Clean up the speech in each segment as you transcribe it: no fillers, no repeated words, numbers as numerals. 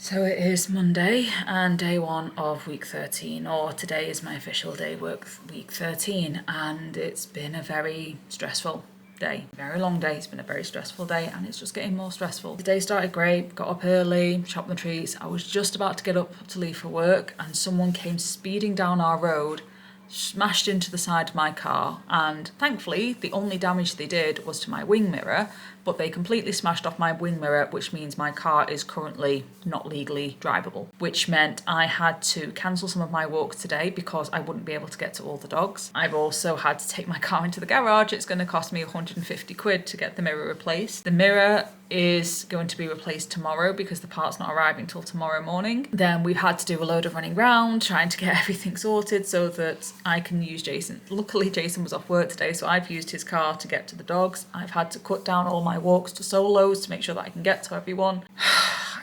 So it is Monday and day 1 of week 13, or today is my official day week 13, and it's been a very stressful day, very long day. It's been a very stressful day and it's just getting more stressful. The day started great, got up early, chopped the trees. I was just about to get up to leave for work and someone came speeding down our road, smashed into the side of my car, and thankfully the only damage they did was to my wing mirror, but they completely smashed off my wing mirror, which means my car is currently not legally drivable, which meant I had to cancel some of my walks today because I wouldn't be able to get to all the dogs. I've also had to take my car into the garage. It's going to cost me 150 quid to get the mirror replaced. The mirror is going to be replaced tomorrow because the part's not arriving till tomorrow morning. Then we've had to do a load of running around trying to get everything sorted so that I can use Jason. Luckily Jason was off work today, so I've used his car to get to the dogs. I've had to cut down all my walks to solos to make sure that I can get to everyone.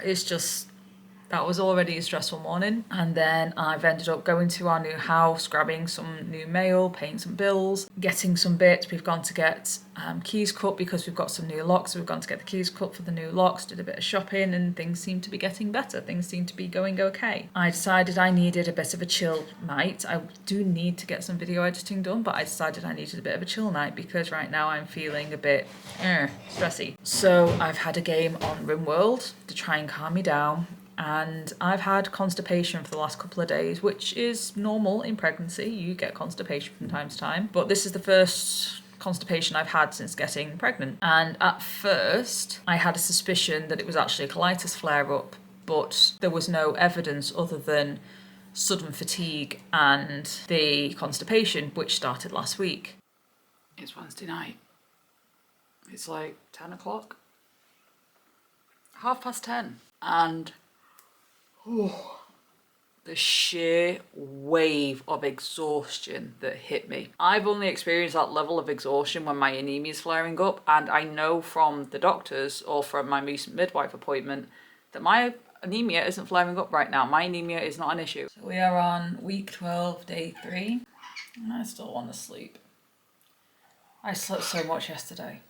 It's just, that was already a stressful morning. And then I've ended up going to our new house, grabbing some new mail, paying some bills, getting some bits. We've gone to get keys cut because we've got some new locks. So we've gone to get the keys cut for the new locks, did a bit of shopping, and things seem to be getting better. Things seem to be going okay. I decided I needed a bit of a chill night. I do need to get some video editing done, but I decided I needed a bit of a chill night because right now I'm feeling a bit stressy. So I've had a game on RimWorld to try and calm me down. And I've had constipation for the last couple of days, which is normal in pregnancy. You get constipation from time to time. But this is the first constipation I've had since getting pregnant. And at first, I had a suspicion that it was actually a colitis flare-up, but there was no evidence other than sudden fatigue and the constipation, which started last week. It's Wednesday night. It's like 10 o'clock. 10:30. And the sheer wave of exhaustion that hit me. I've only experienced that level of exhaustion when my anemia is flaring up, and I know from the doctors or from my recent midwife appointment that my anemia isn't flaring up right now. My anemia is not an issue. So we are on week 12, day 3, and I still want to sleep. I slept so much yesterday.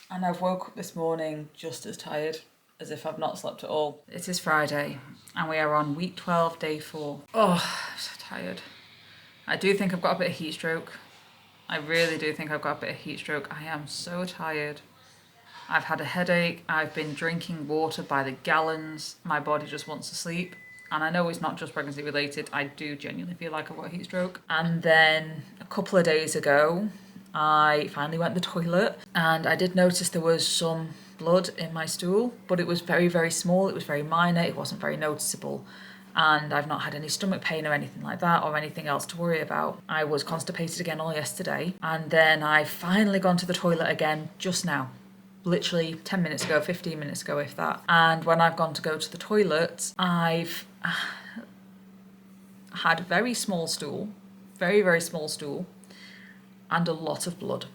And I've woke up this morning just as tired as if I've not slept at all. It is Friday and we are on week 12, day 4. Oh, I'm so tired. I do think I've got a bit of heat stroke. I really do think I've got a bit of heat stroke. I am so tired. I've had a headache. I've been drinking water by the gallons. My body just wants to sleep. And I know it's not just pregnancy related. I do genuinely feel like I've got a heat stroke. And then a couple of days ago, I finally went to the toilet and I did notice there was some blood in my stool, but it was very, very small. It was very minor. It wasn't very noticeable. And I've not had any stomach pain or anything like that or anything else to worry about. I was constipated again all yesterday. And then I've finally gone to the toilet again just now. Literally 10 minutes ago, 15 minutes ago, if that. And when I've gone to go to the toilet, I've had a very small stool, very, very small stool, and a lot of blood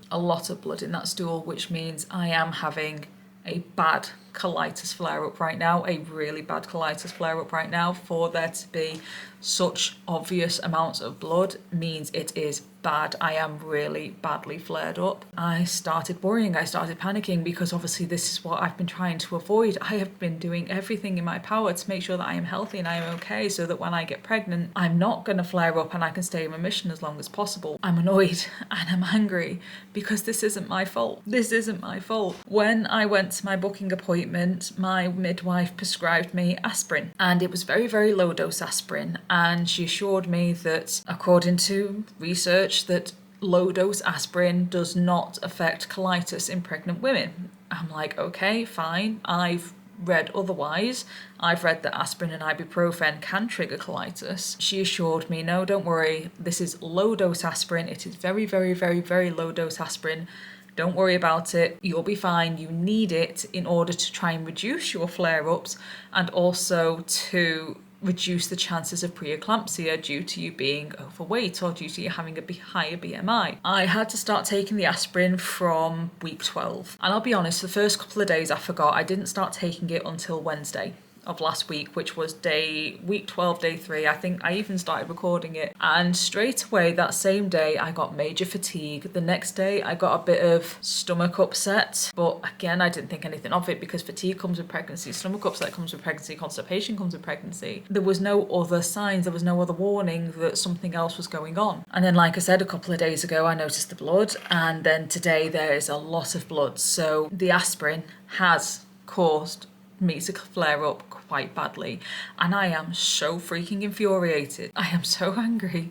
in that stool, which means I am having a bad colitis flare-up right now, a really bad colitis flare-up right now. For there to be such obvious amounts of blood means it is bad. I am really badly flared up. I started worrying, I started panicking, because obviously this is what I've been trying to avoid. I have been doing everything in my power to make sure that I am healthy and I am okay, so that when I get pregnant, I'm not going to flare up and I can stay in remission as long as possible. I'm annoyed and I'm angry because this isn't my fault. This isn't my fault. When I went to my booking appointment, my midwife prescribed me aspirin, and it was very, very low dose aspirin, and she assured me that according to research that low dose aspirin does not affect colitis in pregnant women. I'm like, okay, fine. I've read otherwise. I've read that aspirin and ibuprofen can trigger colitis. She assured me, no, don't worry. This is low dose aspirin. It is very, very, very, very low dose aspirin. Don't worry about it. You'll be fine. You need it in order to try and reduce your flare-ups and also to reduce the chances of preeclampsia due to you being overweight or due to you having a higher BMI. I had to start taking the aspirin from week 12. And I'll be honest, the first couple of days I forgot. I didn't start taking it until Wednesday of last week, which was week 12, day 3. I think I even started recording it. And straight away that same day, I got major fatigue. The next day, I got a bit of stomach upset. But again, I didn't think anything of it because fatigue comes with pregnancy, stomach upset comes with pregnancy, constipation comes with pregnancy. There was no other signs, there was no other warning that something else was going on. And then, like I said, a couple of days ago, I noticed the blood. And then today, there is a lot of blood. So the aspirin has caused me to flare up quite badly, and I am so freaking infuriated. I am so angry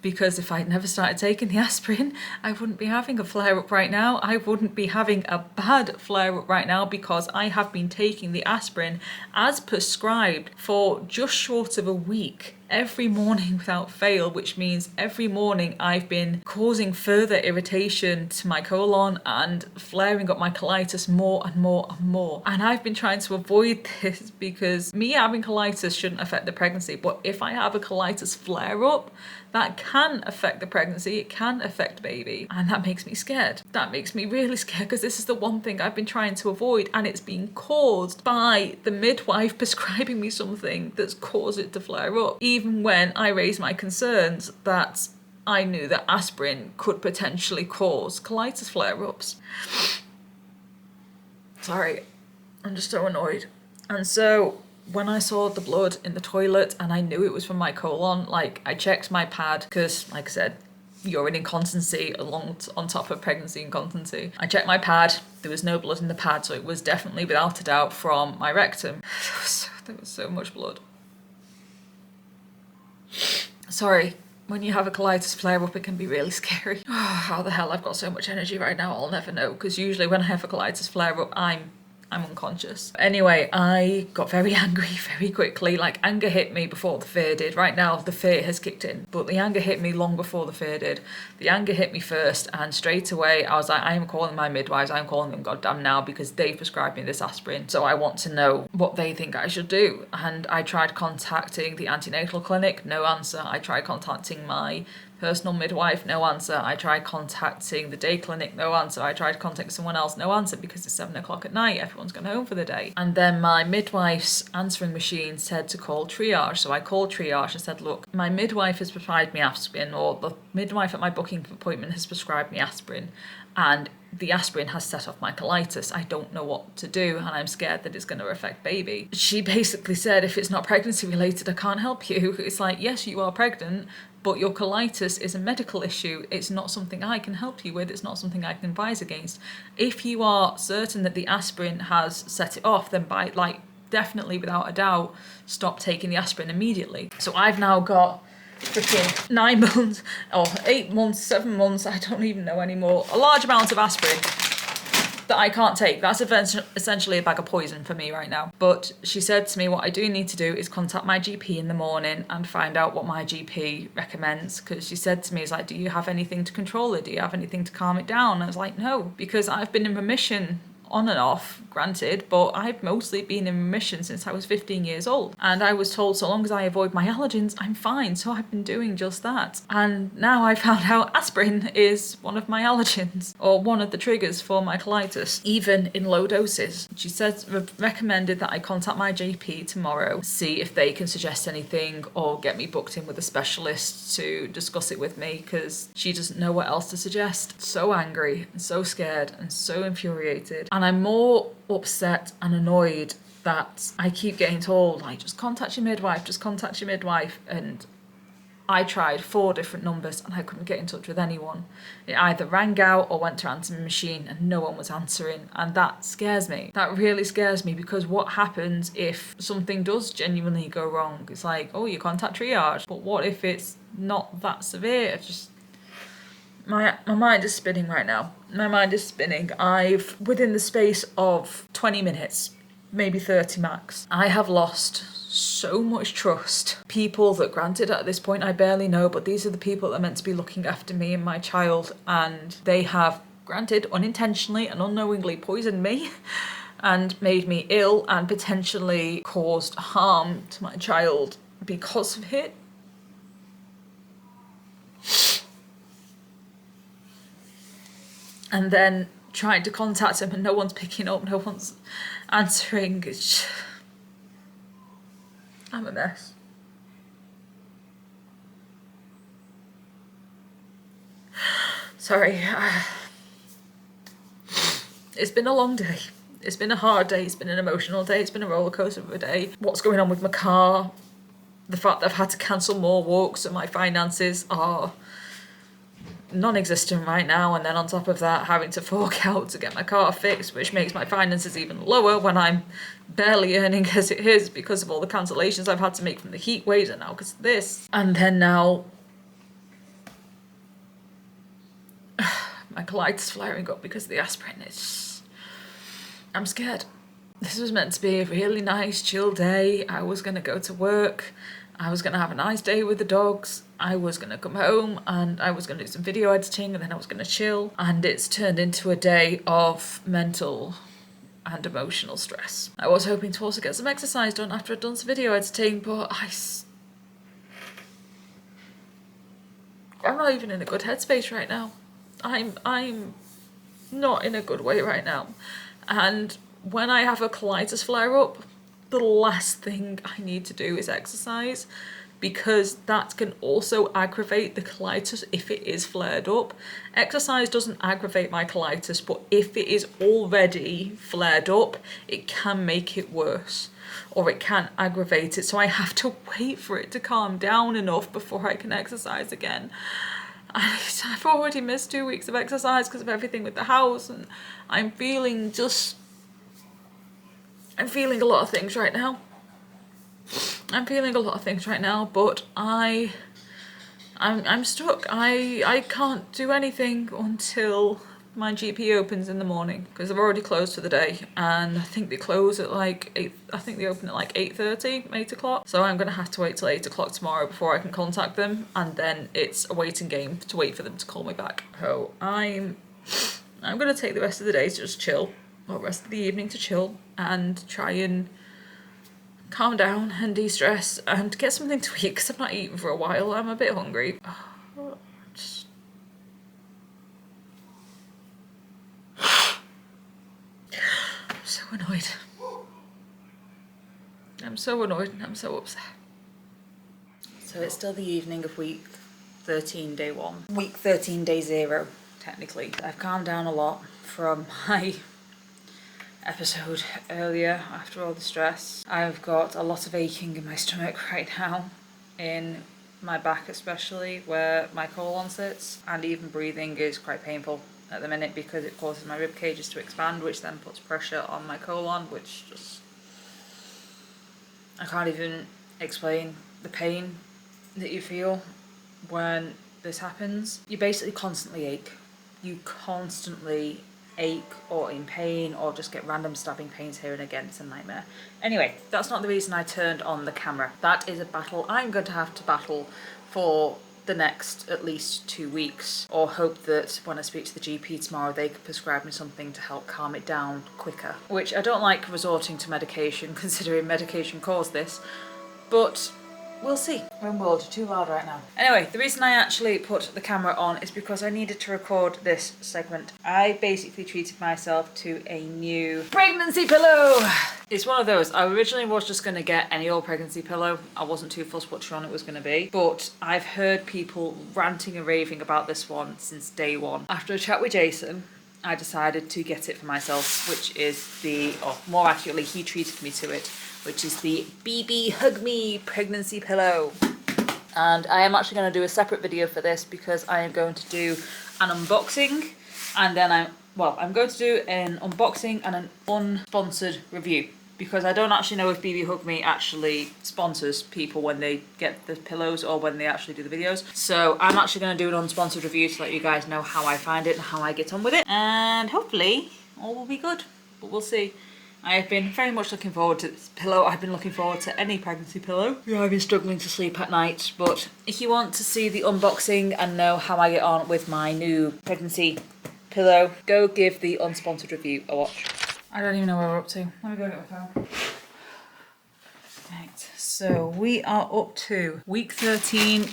because if I'd never started taking the aspirin, I wouldn't be having a flare up right now. I wouldn't be having a bad flare up right now because I have been taking the aspirin as prescribed for just short of a week, every morning without fail, which means every morning I've been causing further irritation to my colon and flaring up my colitis more and more and more. And I've been trying to avoid this because me having colitis shouldn't affect the pregnancy, but if I have a colitis flare up, that can affect the pregnancy, it can affect baby, and that makes me scared. That makes me really scared because this is the one thing I've been trying to avoid, and it's being caused by the midwife prescribing me something that's caused it to flare up. Even when I raised my concerns that I knew that aspirin could potentially cause colitis flare-ups. Sorry, I'm just so annoyed. And so when I saw the blood in the toilet and I knew it was from my colon, like I checked my pad because, like I said, urine incontinency on top of pregnancy incontinency. I checked my pad, there was no blood in the pad, so it was definitely without a doubt from my rectum. There was so much blood. Sorry, when you have a colitis flare up, it can be really scary. Oh, how the hell I've got so much energy right now, I'll never know, because usually when I have a colitis flare up, I'm unconscious. Anyway, I got very angry very quickly. Like, anger hit me before the fear did. Right now, the fear has kicked in, but the anger hit me long before the fear did. The anger hit me first, and straight away, I was like, I am calling my midwives, I'm calling them goddamn now, because they prescribed me this aspirin, so I want to know what they think I should do. And I tried contacting the antenatal clinic, no answer. I tried contacting my personal midwife, no answer. I tried contacting the day clinic, no answer. I tried contacting someone else, no answer, because it's 7 o'clock at night, everyone's gone home for the day. And then my midwife's answering machine said to call triage, so I called triage and said, look, my midwife has prescribed me aspirin, or the midwife at my booking appointment has prescribed me aspirin, and the aspirin has set off my colitis. I don't know what to do, and I'm scared that it's going to affect baby. She basically said, if it's not pregnancy related, I can't help you. It's like, yes, you are pregnant, but your colitis is a medical issue. It's not something I can help you with. It's not something I can advise against. If you are certain that the aspirin has set it off, then definitely without a doubt, stop taking the aspirin immediately. So I've now got freaking 9 months or 8 months, 7 months, I don't even know anymore, a large amount of aspirin that I can't take. That's essentially a bag of poison for me right now. But she said to me, what I do need to do is contact my GP in the morning and find out what my GP recommends, because she said to me, it's like, do you have anything to control it? Do you have anything to calm it down? And I was like, no, because I've been in remission on and off, granted, but I've mostly been in remission since I was 15 years old. And I was told so long as I avoid my allergens, I'm fine. So I've been doing just that. And now I found out aspirin is one of my allergens, or one of the triggers for my colitis, even in low doses. She said, recommended that I contact my GP tomorrow, see if they can suggest anything or get me booked in with a specialist to discuss it with me, because she doesn't know what else to suggest. So angry and so scared and so infuriated. And I'm more upset and annoyed that I keep getting told, like, just contact your midwife, just contact your midwife. And I tried 4 different numbers and I couldn't get in touch with anyone. It either rang out or went to answering machine and no one was answering. And that scares me. That really scares me, because what happens if something does genuinely go wrong? It's like, oh, you contact triage. But what if it's not that severe? My mind is spinning right now. My mind is spinning. Within the space of 20 minutes, maybe 30 max, I have lost so much trust. People that, granted, at this point I barely know, but these are the people that are meant to be looking after me and my child, and they have, granted, unintentionally and unknowingly poisoned me and made me ill and potentially caused harm to my child because of it. And then trying to contact him and no one's picking up, no one's answering. I'm a mess. Sorry. It's been a long day. It's been a hard day. It's been an emotional day. It's been a roller coaster of a day. What's going on with my car? The fact that I've had to cancel more walks and my finances are non-existent right now, and then on top of that having to fork out to get my car fixed, which makes my finances even lower when I'm barely earning as it is because of all the cancellations I've had to make from the heat waves and now because of this. And then now my colitis flaring up because of the aspirin. I'm scared. This was meant to be a really nice chill day. I was gonna go to work, I was gonna have a nice day with the dogs, I was gonna come home and I was gonna do some video editing and then I was gonna chill, and it's turned into a day of mental and emotional stress. I was hoping to also get some exercise done after I'd done some video editing, but I'm not even in a good headspace right now. I'm not in a good way right now. And when I have a colitis flare up, the last thing I need to do is exercise, because that can also aggravate the colitis if it is flared up. Exercise doesn't aggravate my colitis, but if it is already flared up, it can make it worse, or it can aggravate it. So I have to wait for it to calm down enough before I can exercise again. I've already missed 2 weeks of exercise because of everything with the house, and I'm feeling a lot of things right now. But I'm stuck. I can't do anything until my GP opens in the morning, because they're already closed for the day, and I think they close at like 8. I think they open at like 8:30, 8 o'clock. So I'm gonna have to wait till 8 o'clock tomorrow before I can contact them, and then it's a waiting game to wait for them to call me back. So I'm gonna take the rest of the day to just chill, or rest of the evening to chill, and try and calm down and de-stress and get something to eat, because I've not eaten for a while. I'm a bit hungry. I'm so annoyed and I'm so upset. So it's still the evening of week 13, day 1. Week 13, day 0, technically. I've calmed down a lot from my episode earlier after all the stress. I've got a lot of aching in my stomach right now, in my back especially, where my colon sits, and even breathing is quite painful at the minute because it causes my rib cages to expand, which then puts pressure on my colon, which just, I can't even explain the pain that you feel when this happens. You basically constantly ache. You constantly ache or in pain or just get random stabbing pains here and again. It's a nightmare. Anyway, that's not the reason I turned on the camera. That is a battle I'm going to have to battle for the next at least 2 weeks, or hope that when I speak to the GP tomorrow they could prescribe me something to help calm it down quicker, which I don't like resorting to medication, considering medication caused this, but we'll see. We're in world too loud right now. Anyway, the reason I actually put the camera on is because I needed to record this segment. I basically treated myself to a new pregnancy pillow. It's one of those. I originally was just going to get any old pregnancy pillow. I wasn't too fussed what strand it was going to be, but I've heard people ranting and raving about this one since day 1. After a chat with Jason, I decided to get it for myself, which is or more accurately, he treated me to it, which is the BB Hug Me pregnancy pillow. And I am actually going to do a separate video for this because I am going to do an unboxing, and then I'm going to do an unboxing and an unsponsored review, because I don't actually know if BB Hug Me actually sponsors people when they get the pillows or when they actually do the videos. So I'm actually going to do an unsponsored review to let you guys know how I find it and how I get on with it, and hopefully all will be good, but we'll see. I have been very much looking forward to this pillow. I've been looking forward to any pregnancy pillow. I've been struggling to sleep at night, but if you want to see the unboxing and know how I get on with my new pregnancy pillow, go give the unsponsored review a watch. I don't even know where we're up to. Let me go get my phone. Right, so we are up to week 13,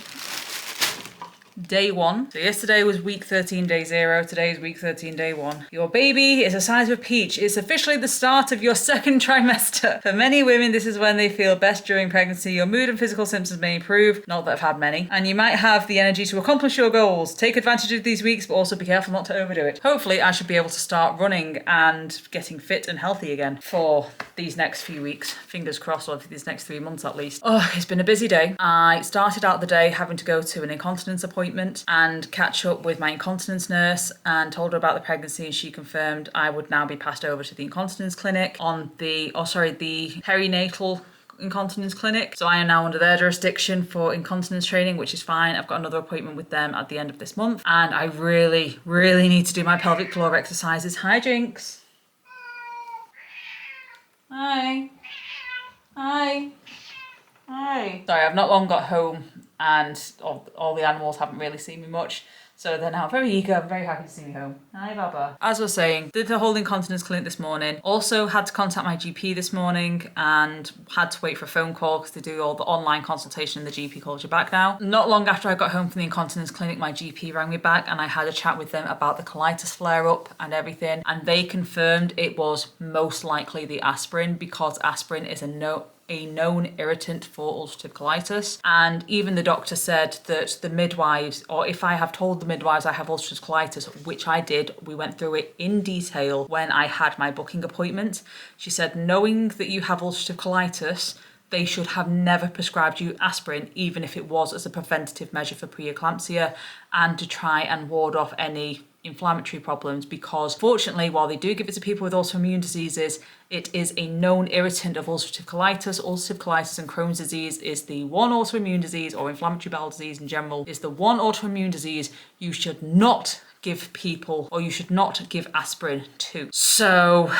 day 1. So yesterday was week 13, day 0. Today is week 13, day 1. Your baby is the size of a peach. It's officially the start of your second trimester. For many women, this is when they feel best during pregnancy. Your mood and physical symptoms may improve. Not that I've had many. And you might have the energy to accomplish your goals. Take advantage of these weeks, but also be careful not to overdo it. Hopefully, I should be able to start running and getting fit and healthy again for these next few weeks. Fingers crossed, or for these next 3 months at least. Oh, it's been a busy day. I started out the day having to go to an incontinence appointment and catch up with my incontinence nurse and told her about the pregnancy, and she confirmed I would now be passed over to the incontinence clinic on the perinatal incontinence clinic. So I am now under their jurisdiction for incontinence training, which is fine. I've got another appointment with them at the end of this month, and I really, really need to do my pelvic floor exercises. Hi, Jinx. Hi. Hi. Hi. Sorry, I've not long got home and all the animals haven't really seen me much. So they're now very eager, very happy to see me home. Hi, Baba. As I was saying, did the whole incontinence clinic this morning. Also had to contact my GP this morning and had to wait for a phone call because they do all the online consultation and the GP calls you back now. Not long after I got home from the incontinence clinic, my GP rang me back and I had a chat with them about the colitis flare-up and everything. And they confirmed it was most likely the aspirin, because aspirin is a known irritant for ulcerative colitis. And even the doctor said that the midwives, or if I have told the midwives I have ulcerative colitis, which I did, we went through it in detail when I had my booking appointment. She said, knowing that you have ulcerative colitis, they should have never prescribed you aspirin, even if it was as a preventative measure for preeclampsia and to try and ward off any inflammatory problems, because fortunately, while they do give it to people with autoimmune diseases, it is a known irritant of ulcerative colitis. Ulcerative colitis and Crohn's disease is the one autoimmune disease, or inflammatory bowel disease in general, is the one autoimmune disease you should not give people, or you should not give aspirin to. So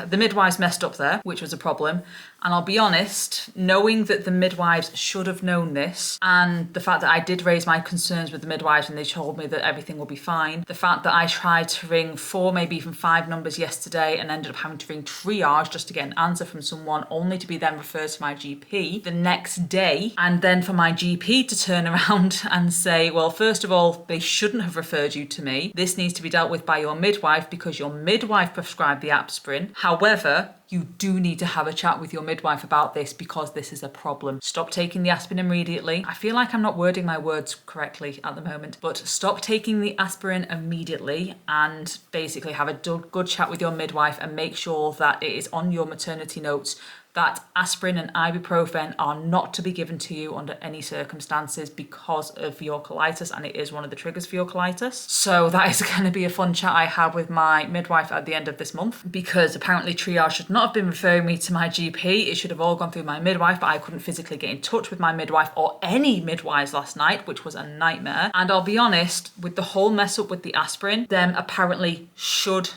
the midwives messed up there, which was a problem. And I'll be honest, knowing that the midwives should have known this, and the fact that I did raise my concerns with the midwives and they told me that everything will be fine, the fact that I tried to ring 4, maybe even 5 numbers yesterday and ended up having to ring triage just to get an answer from someone, only to be then referred to my GP the next day, and then for my GP to turn around and say, well, first of all, they shouldn't have referred you to me. This needs to be dealt with by your midwife because your midwife prescribed the aspirin. However, you do need to have a chat with your midwife about this because this is a problem. Stop taking the aspirin immediately. I feel like I'm not wording my words correctly at the moment, but stop taking the aspirin immediately and basically have a good chat with your midwife and make sure that it is on your maternity notes that aspirin and ibuprofen are not to be given to you under any circumstances because of your colitis, and it is one of the triggers for your colitis. So that is going to be a fun chat I have with my midwife at the end of this month, because apparently triage should not have been referring me to my GP. It should have all gone through my midwife, but I couldn't physically get in touch with my midwife or any midwives last night, which was a nightmare. And I'll be honest, with the whole mess up with the aspirin, they apparently should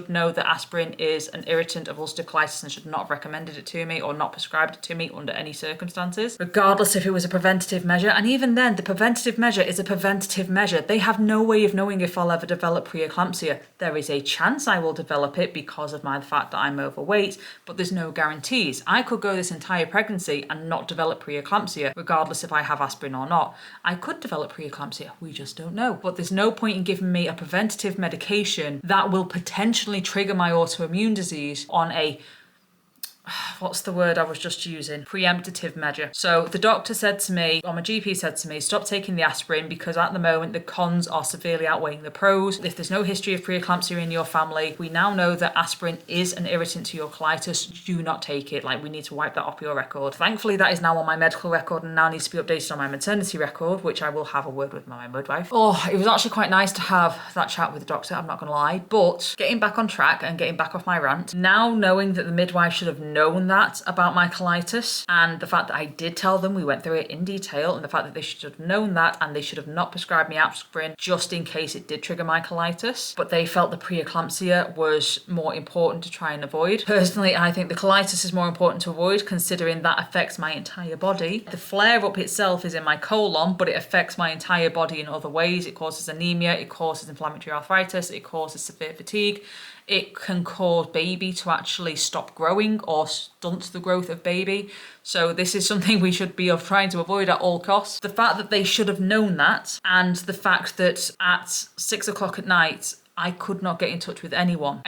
know that aspirin is an irritant of ulcerative colitis and should not have recommended it to me or not prescribed it to me under any circumstances, regardless if it was a preventative measure. And even then, the preventative measure is a preventative measure. They have no way of knowing if I'll ever develop preeclampsia. There is a chance I will develop it because of the fact that I'm overweight, but there's no guarantees. I could go this entire pregnancy and not develop preeclampsia, regardless if I have aspirin or not. I could develop preeclampsia, we just don't know. But there's no point in giving me a preventative medication that will potentially trigger my autoimmune disease on a, what's the word I was just using? Preemptive measure. So the doctor said to me, or my GP said to me, stop taking the aspirin because at the moment the cons are severely outweighing the pros. If there's no history of preeclampsia in your family, we now know that aspirin is an irritant to your colitis. Do not take it. We need to wipe that off your record. Thankfully, that is now on my medical record and now needs to be updated on my maternity record, which I will have a word with my midwife. Oh, it was actually quite nice to have that chat with the doctor, I'm not gonna lie. But getting back on track and getting back off my rant, now knowing that the midwife should have known that about my colitis, and the fact that I did tell them, we went through it in detail, and the fact that they should have known that and they should have not prescribed me aspirin just in case it did trigger my colitis, but they felt the preeclampsia was more important to try and avoid. Personally, I think the colitis is more important to avoid, considering that affects my entire body. The flare-up itself is in my colon, but it affects my entire body in other ways. It causes anemia, it causes inflammatory arthritis, it causes severe fatigue, it can cause baby to actually stop growing or stunt the growth of baby. So this is something we should be trying to avoid at all costs. The fact that they should have known that, and the fact that at 6 o'clock at night, I could not get in touch with anyone.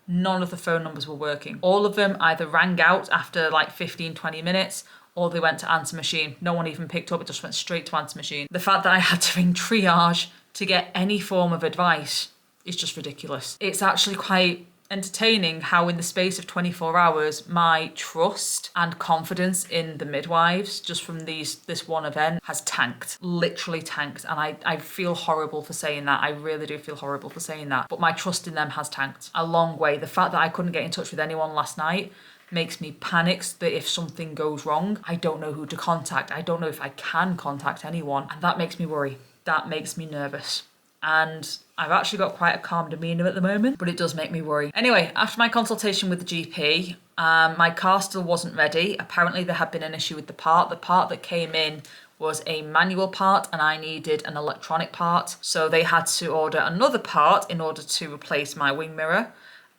None of the phone numbers were working. All of them either rang out after like 15, 20 minutes, or they went to answer machine. No one even picked up, it just went straight to answer machine. The fact that I had to ring triage to get any form of advice is just ridiculous. It's actually quite entertaining how in the space of 24 hours, my trust and confidence in the midwives, just from this one event, has tanked, literally tanked. And I feel horrible for saying that. I really do feel horrible for saying that. But my trust in them has tanked a long way. The fact that I couldn't get in touch with anyone last night makes me panic that if something goes wrong, I don't know who to contact. I don't know if I can contact anyone. And that makes me worry. That makes me nervous. And I've actually got quite a calm demeanour at the moment, but it does make me worry. Anyway, after my consultation with the GP, my car still wasn't ready. Apparently there had been an issue with the part. The part that came in was a manual part and I needed an electronic part. So they had to order another part in order to replace my wing mirror.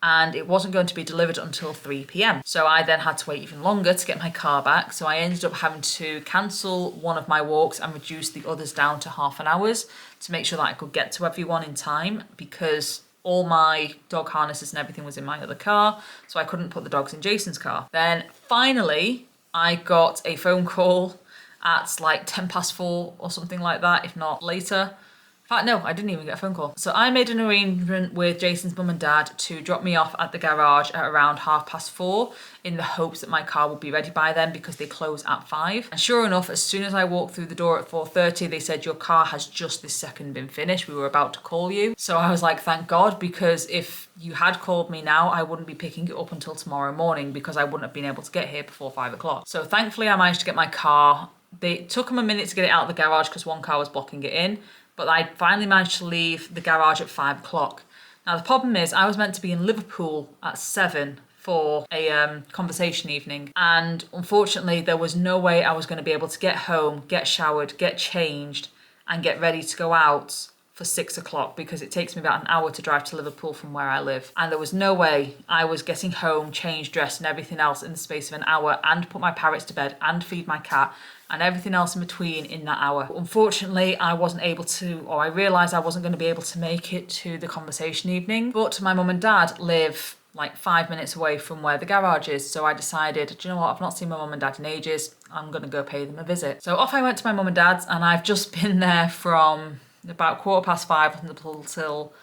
And it wasn't going to be delivered until 3 p.m. So I then had to wait even longer to get my car back. So I ended up having to cancel one of my walks and reduce the others down to half an hour's to make sure that I could get to everyone in time, because all my dog harnesses and everything was in my other car. So I couldn't put the dogs in Jason's car. Then finally, I got a phone call at like 4:10 or something like that, if not later. In fact, no, I didn't even get a phone call. So I made an arrangement with Jason's mum and dad to drop me off at the garage at around 4:30 in the hopes that my car would be ready by then, because they close at 5. And sure enough, as soon as I walked through the door at 4:30, they said, your car has just this second been finished. We were about to call you. So I was like, thank God, because if you had called me now, I wouldn't be picking it up until tomorrow morning, because I wouldn't have been able to get here before 5 o'clock. So thankfully I managed to get my car. It took them a minute to get it out of the garage because one car was blocking it in. But I finally managed to leave the garage at 5 o'clock. Now the problem is I was meant to be in Liverpool at 7 for a conversation evening. And unfortunately there was no way I was going to be able to get home, get showered, get changed and get ready to go out for 6 o'clock, because it takes me about an hour to drive to Liverpool from where I live. And there was no way I was getting home, changed, dressed and everything else in the space of an hour, and put my parrots to bed and feed my cat and everything else in between in that hour. Unfortunately, I wasn't able to, or I realised I wasn't going to be able to make it to the conversation evening. But my mum and dad live like 5 minutes away from where the garage is. So I decided, do you know what? I've not seen my mum and dad in ages. I'm going to go pay them a visit. So off I went to my mum and dad's, and I've just been there from about 5:15 until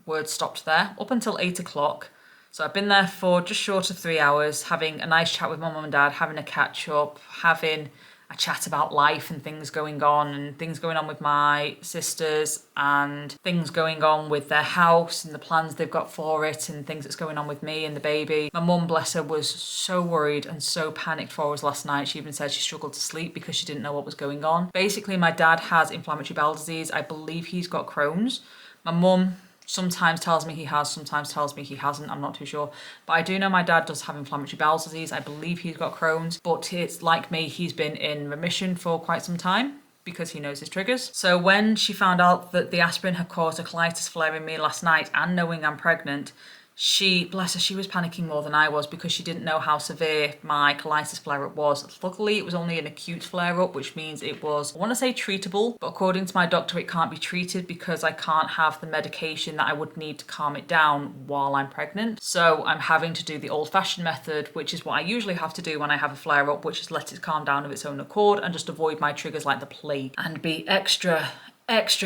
word stopped there, up until 8 o'clock. So I've been there for just short of 3 hours, having a nice chat with my mum and dad, having a catch up, having a chat about life and things going on, and things going on with my sisters, and things going on with their house and the plans they've got for it, and things that's going on with me and the baby. My mum, bless her, was so worried and so panicked for us last night. She even said she struggled to sleep because she didn't know what was going on. Basically, my dad has inflammatory bowel disease. I believe he's got Crohn's. My mum sometimes tells me he has, sometimes tells me he hasn't. I'm not too sure. But I do know my dad does have inflammatory bowel disease. I believe he's got Crohn's. But it's like me, he's been in remission for quite some time because he knows his triggers. So when she found out that the aspirin had caused a colitis flare in me last night, and knowing I'm pregnant, she, bless her, she was panicking more than I was, because she didn't know how severe my colitis flare-up was. Luckily, it was only an acute flare-up, which means it was, I want to say treatable, but according to my doctor, it can't be treated because I can't have the medication that I would need to calm it down while I'm pregnant. So I'm having to do the old-fashioned method, which is what I usually have to do when I have a flare-up, which is let it calm down of its own accord and just avoid my triggers like the plague, and be extra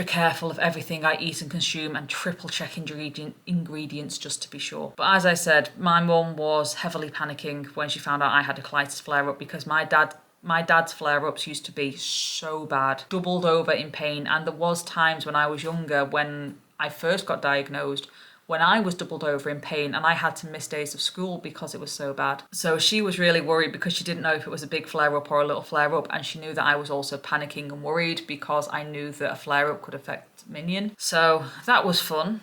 careful of everything I eat and consume, and triple check ingredients just to be sure. But as I said, my mum was heavily panicking when she found out I had a colitis flare-up, because my dad's flare-ups used to be so bad, doubled over in pain. And there was times when I was younger, when I first got diagnosed, when I was doubled over in pain and I had to miss days of school because it was so bad. So she was really worried because she didn't know if it was a big flare-up or a little flare-up, and she knew that I was also panicking and worried because I knew that a flare-up could affect Minion. So that was fun.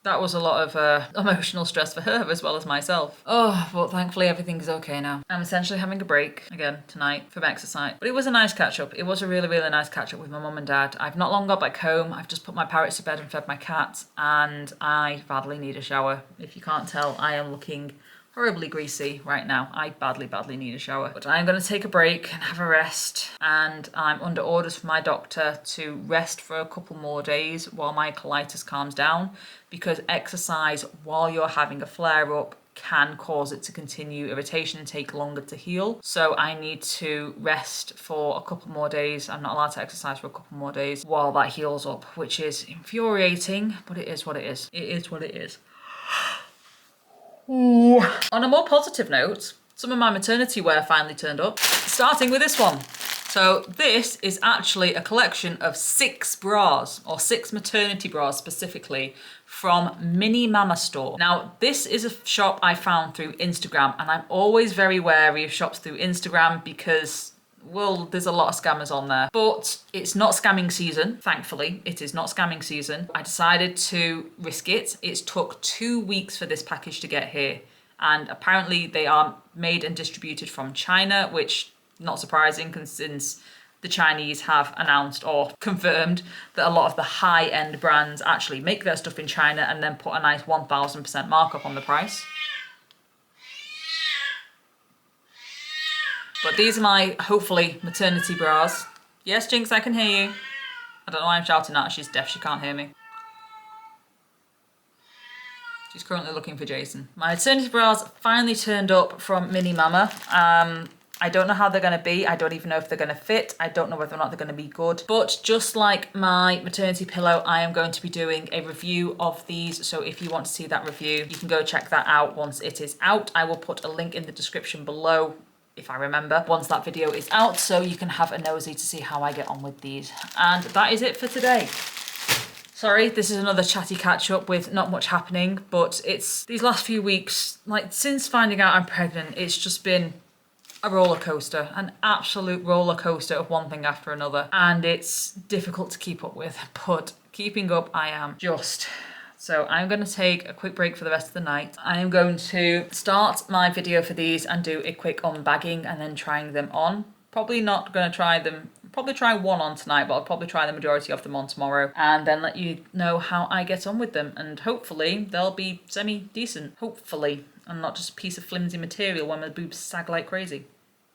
That was a lot of emotional stress for her as well as myself. Oh, but thankfully everything's okay now. I'm essentially having a break again tonight from exercise. But it was a nice catch up. It was a really, really nice catch up with my mum and dad. I've not long got back home. I've just put my parrots to bed and fed my cat, and I badly need a shower. If you can't tell, I am looking horribly greasy right now. I badly, badly need a shower. But I'm going to take a break and have a rest. And I'm under orders from my doctor to rest for a couple more days while my colitis calms down, because exercise while you're having a flare-up can cause it to continue irritation and take longer to heal. So I need to rest for a couple more days. I'm not allowed to exercise for a couple more days while that heals up, which is infuriating, but it is what it is. It is what it is. Ooh. On a more positive note, some of my maternity wear finally turned up, starting with this one. So this is actually a collection of 6 bras, or 6 maternity bras specifically, from Mini Mama store. Now, this is a shop I found through Instagram, and I'm always very wary of shops through Instagram because, well, there's a lot of scammers on there. But it's not scamming season, thankfully. It is not scamming season. I decided to risk it. It took 2 weeks for this package to get here. And apparently they are made and distributed from China, which, not surprising since the Chinese have announced or confirmed that a lot of the high-end brands actually make their stuff in China and then put a nice 1000% markup on the price. But these are my, hopefully, maternity bras. Yes, Jinx, I can hear you. I don't know why I'm shouting at her. She's deaf, she can't hear me. She's currently looking for Jason. My maternity bras finally turned up from Mini Mama. I don't know how they're going to be. I don't even know if they're going to fit. I don't know whether or not they're going to be good. But just like my maternity pillow, I am going to be doing a review of these. So if you want to see that review, you can go check that out once it is out. I will put a link in the description below, if I remember, once that video is out, so you can have a nosy to see how I get on with these. And that is it for today. Sorry, this is another chatty catch up with not much happening, but it's these last few weeks, like since finding out I'm pregnant, it's just been a roller coaster, an absolute roller coaster of one thing after another. And it's difficult to keep up with, but keeping up I am just. So I'm going to take a quick break for the rest of the night. I am going to start my video for these and do a quick unbagging and then trying them on. Probably not going to try them, probably try one on tonight, but I'll probably try the majority of them on tomorrow and then let you know how I get on with them. And hopefully they'll be semi-decent, hopefully, and not just a piece of flimsy material when my boobs sag like crazy.